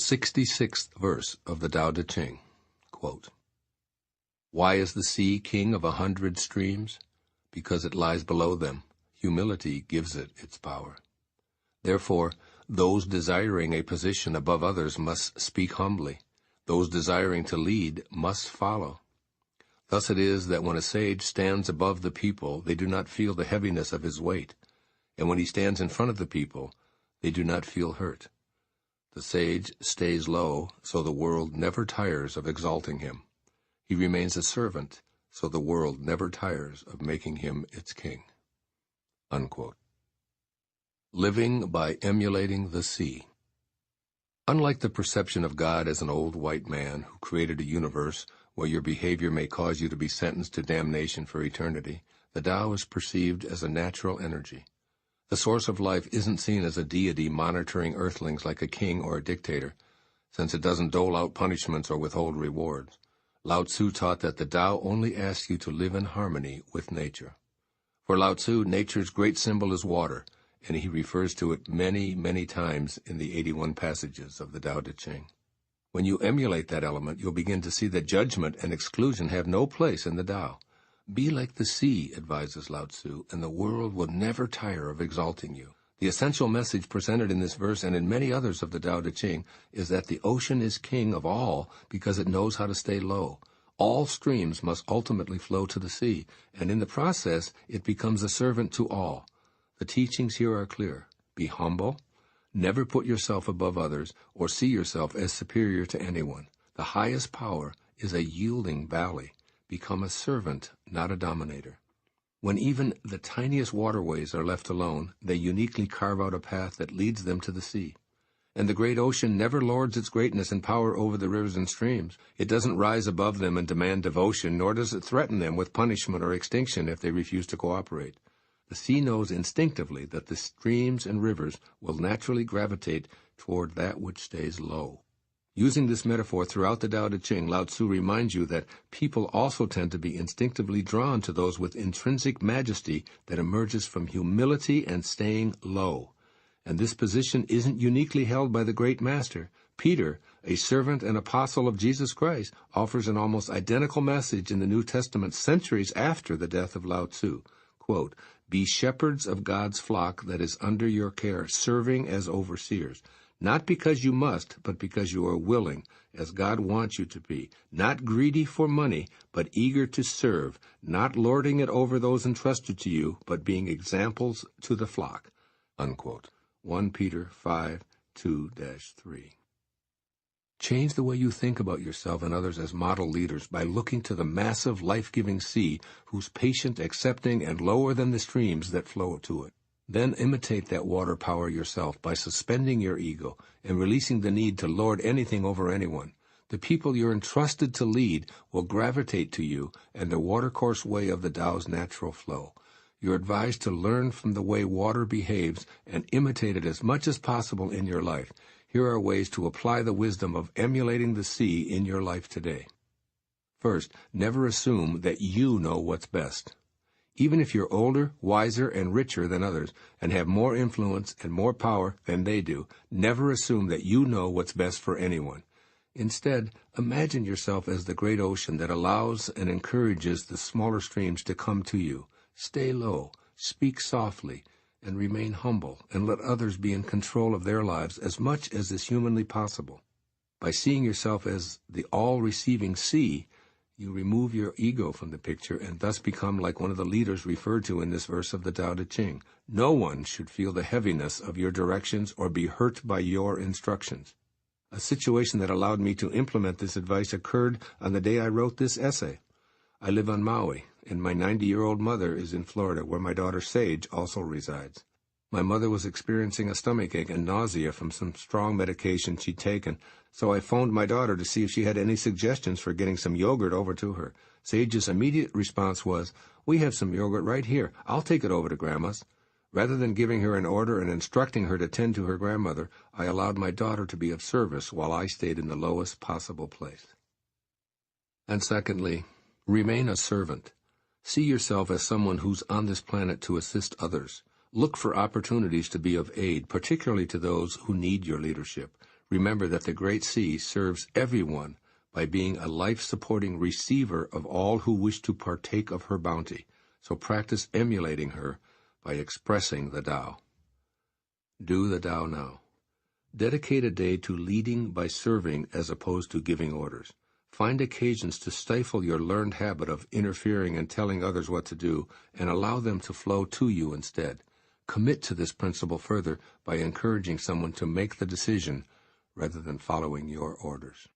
66th verse of the Tao Te Ching. Quote, "Why is the sea king of 100 streams? Because it lies below them. Humility gives it its power. Therefore, those desiring a position above others must speak humbly. Those desiring to lead must follow. Thus it is that when a sage stands above the people, they do not feel the heaviness of his weight, and when he stands in front of the people, they do not feel hurt. The sage stays low, so the world never tires of exalting him. He remains a servant, so the world never tires of making him its king." Unquote. Living by emulating the sea. Unlike the perception of God as an old white man who created a universe where your behavior may cause you to be sentenced to damnation for eternity, the Tao is perceived as a natural energy. The source of life isn't seen as a deity monitoring earthlings like a king or a dictator, since it doesn't dole out punishments or withhold rewards. Lao Tzu taught that the Tao only asks you to live in harmony with nature. For Lao Tzu, nature's great symbol is water, and he refers to it many, many times in the 81 passages of the Tao Te Ching. When you emulate that element, you'll begin to see that judgment and exclusion have no place in the Tao. Be like the sea, advises Lao Tzu, and the world will never tire of exalting you. The essential message presented in this verse and in many others of the Tao Te Ching is that the ocean is king of all because it knows how to stay low. All streams must ultimately flow to the sea, and in the process it becomes a servant to all. The teachings here are clear. Be humble, never put yourself above others, or see yourself as superior to anyone. The highest power is a yielding valley. Become a servant, not a dominator. When even the tiniest waterways are left alone, they uniquely carve out a path that leads them to the sea. And the great ocean never lords its greatness and power over the rivers and streams. It doesn't rise above them and demand devotion, nor does it threaten them with punishment or extinction if they refuse to cooperate. The sea knows instinctively that the streams and rivers will naturally gravitate toward that which stays low. Using this metaphor throughout the Tao Te Ching, Lao Tzu reminds you that people also tend to be instinctively drawn to those with intrinsic majesty that emerges from humility and staying low. And this position isn't uniquely held by the great master. Peter, a servant and apostle of Jesus Christ, offers an almost identical message in the New Testament centuries after the death of Lao Tzu. Quote, "Be shepherds of God's flock that is under your care, serving as overseers. Not because you must, but because you are willing, as God wants you to be, not greedy for money, but eager to serve, not lording it over those entrusted to you, but being examples to the flock." Unquote. 1 Peter 5:2-3. Change the way you think about yourself and others as model leaders by looking to the massive, life-giving sea who's patient, accepting, and lower than the streams that flow to it. Then imitate that water power yourself by suspending your ego and releasing the need to lord anything over anyone. The people you're entrusted to lead will gravitate to you and the watercourse way of the Tao's natural flow. You're advised to learn from the way water behaves and imitate it as much as possible in your life. Here are ways to apply the wisdom of emulating the sea in your life today. First, never assume that you know what's best. Even if you're older, wiser, and richer than others, and have more influence and more power than they do, never assume that you know what's best for anyone. Instead, imagine yourself as the great ocean that allows and encourages the smaller streams to come to you. Stay low, speak softly, and remain humble, and let others be in control of their lives as much as is humanly possible. By seeing yourself as the all-receiving sea, you remove your ego from the picture and thus become like one of the leaders referred to in this verse of the Tao Te Ching. No one should feel the heaviness of your directions or be hurt by your instructions. A situation that allowed me to implement this advice occurred on the day I wrote this essay. I live on Maui, and my 90-year-old mother is in Florida, where my daughter Sage also resides. My mother was experiencing a stomachache and nausea from some strong medication she'd taken, so I phoned my daughter to see if she had any suggestions for getting some yogurt over to her. Sage's immediate response was, "We have some yogurt right here. I'll take it over to Grandma's." Rather than giving her an order and instructing her to tend to her grandmother, I allowed my daughter to be of service while I stayed in the lowest possible place. And secondly, remain a servant. See yourself as someone who's on this planet to assist others. Look for opportunities to be of aid, particularly to those who need your leadership. Remember that the Great Sea serves everyone by being a life-supporting receiver of all who wish to partake of her bounty, so practice emulating her by expressing the Tao. Do the Tao now. Dedicate a day to leading by serving as opposed to giving orders. Find occasions to stifle your learned habit of interfering and telling others what to do, and allow them to flow to you instead. Commit to this principle further by encouraging someone to make the decision rather than following your orders.